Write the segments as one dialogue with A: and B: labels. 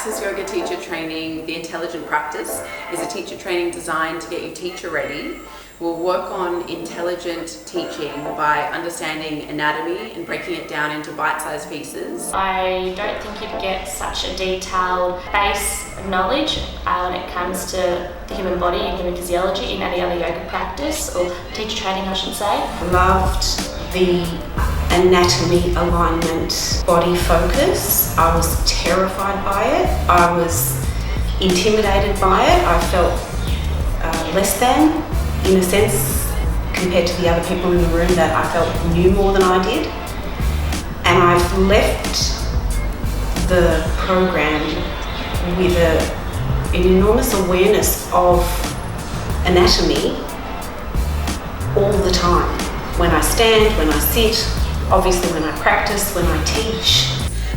A: Access Yoga Teacher Training, the Intelligent Practice, is a teacher training designed to get you teacher ready. We'll work on intelligent teaching by understanding anatomy and breaking it down into bite-sized pieces.
B: I don't think you'd get such a detailed base of knowledge when it comes to the human body and human physiology in any other yoga practice, or teacher training I should say.
C: Loved the anatomy, alignment, body focus. I was terrified by it. I was intimidated by it. I felt less than, in a sense, compared to the other people in the room that I felt knew more than I did. And I've left the program with an enormous awareness of anatomy all the time. When I stand, when I sit, obviously when I practice, when I teach.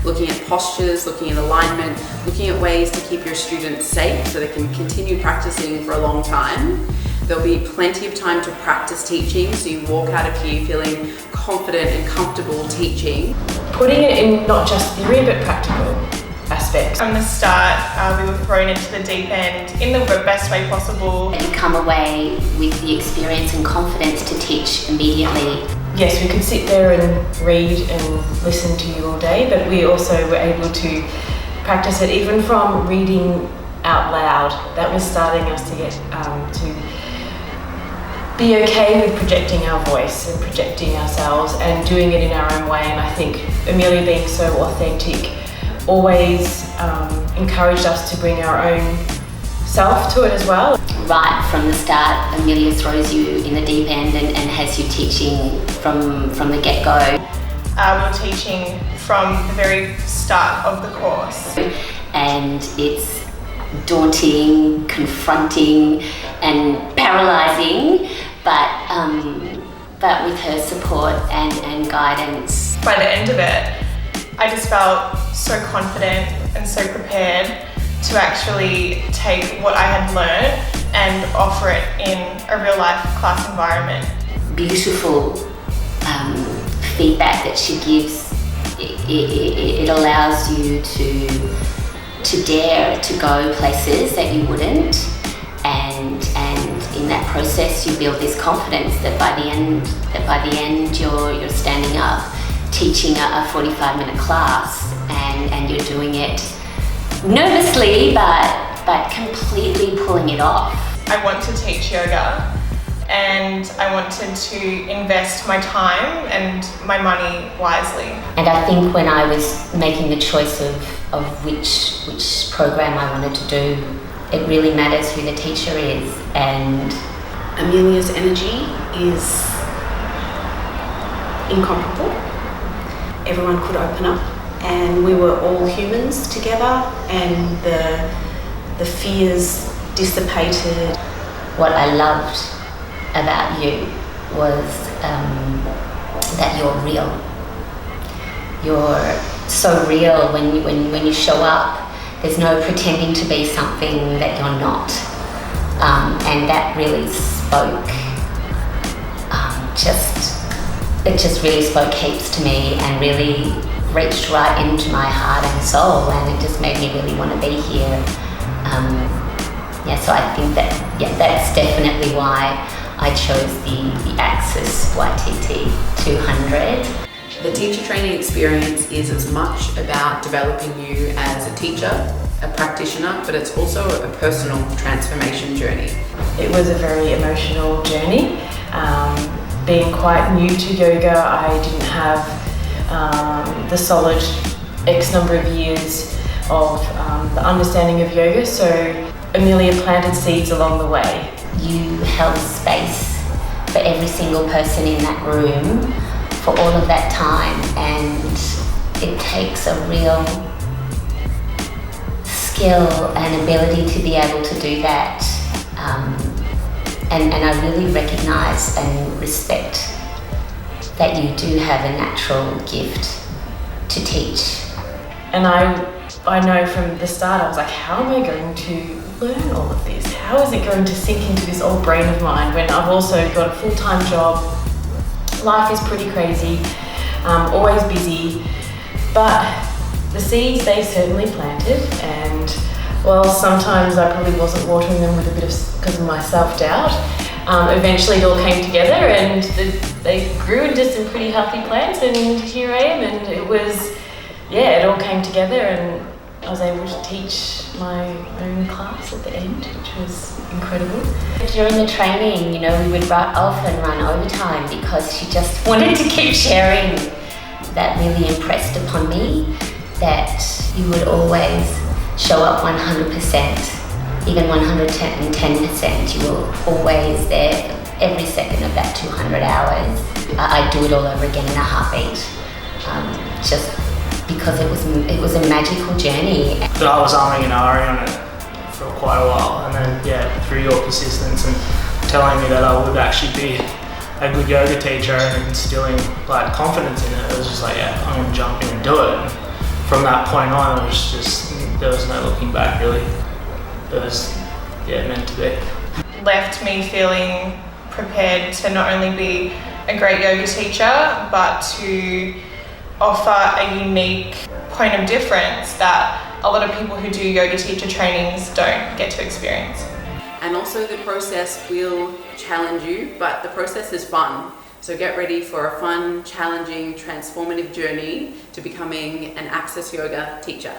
A: Looking at postures, looking at alignment, looking at ways to keep your students safe so they can continue practicing for a long time. There'll be plenty of time to practice teaching, so you walk out of here feeling confident and comfortable teaching.
D: Putting it in not just theory but practical aspects.
E: From the start, we were thrown into the deep end in the best way possible.
F: You come away with the experience and confidence to teach immediately.
D: Yes, we could sit there and read and listen to you all day, but we also were able to practice it even from reading out loud. That was starting us to get to be okay with projecting our voice and projecting ourselves and doing it in our own way. And I think Amelia, being so authentic, always encouraged us to bring our own self to it as well.
F: Right from the start, Amelia throws you in the deep end and has you teaching from the get-go.
E: We were teaching from the very start of the course.
F: And it's daunting, confronting and paralysing, but with her support and guidance.
E: By the end of it, I just felt so confident and so prepared to actually take what I had learned and offer it in a real life class environment.
F: Beautiful feedback that she gives. It allows you to dare to go places that you wouldn't, and in that process you build this confidence that by the end you're standing up teaching a 45-minute class and you're doing it nervously but completely pulling it off.
E: I want to teach yoga and I wanted to invest my time and my money wisely.
F: And I think when I was making the choice of which program I wanted to do, it really matters who the teacher is. And
C: Amelia's energy is incomparable. Everyone could open up and we were all humans together and the fears dissipated.
F: What I loved about you was that you're real. You're so real when you show up. There's no pretending to be something that you're not. And that really spoke, it just really spoke heaps to me and really reached right into my heart and soul, and it just made me really want to be here. So I think that's definitely why I chose the Access YTT 200.
A: The teacher training experience is as much about developing you as a teacher, a practitioner, but it's also a personal transformation journey.
D: It was a very emotional journey. Being quite new to yoga, I didn't have the solid X number of years of the understanding of yoga, so Amelia planted seeds along the way.
F: You held space for every single person in that room for all of that time, and it takes a real skill and ability to be able to do that. And I really recognise and respect that you do have a natural gift to teach.
D: And I know from the start I was like, how am I going to learn all of this? How is it going to sink into this old brain of mine when I've also got a full-time job? Life is pretty crazy, always busy, but the seeds they certainly planted, and and while sometimes I probably wasn't watering them with a bit of, because of my self-doubt, eventually it all came together and they grew into some pretty healthy plants, and here I am, and it was, yeah, it all came together and I was able to teach my own class at the end, which was incredible.
F: During the training, you know, we would often run overtime because she just wanted to keep sharing. That really impressed upon me that you would always show up 100%, even 110%. You were always there every second of that 200 hours. I'd do it all over again in a heartbeat. Just because it was a magical journey.
G: I was umming and ahhing on it for quite a while, and then through your persistence and telling me that I would actually be a good yoga teacher and instilling like confidence in it, it was just like, yeah, I'm gonna jump in and do it. And from that point on, it was just, there was no looking back really. It was meant to be.
E: Left me feeling prepared to not only be a great yoga teacher, but to offer a unique point of difference that a lot of people who do yoga teacher trainings don't get to experience.
A: And also the process will challenge you, but the process is fun. So get ready for a fun, challenging, transformative journey to becoming an Access Yoga teacher.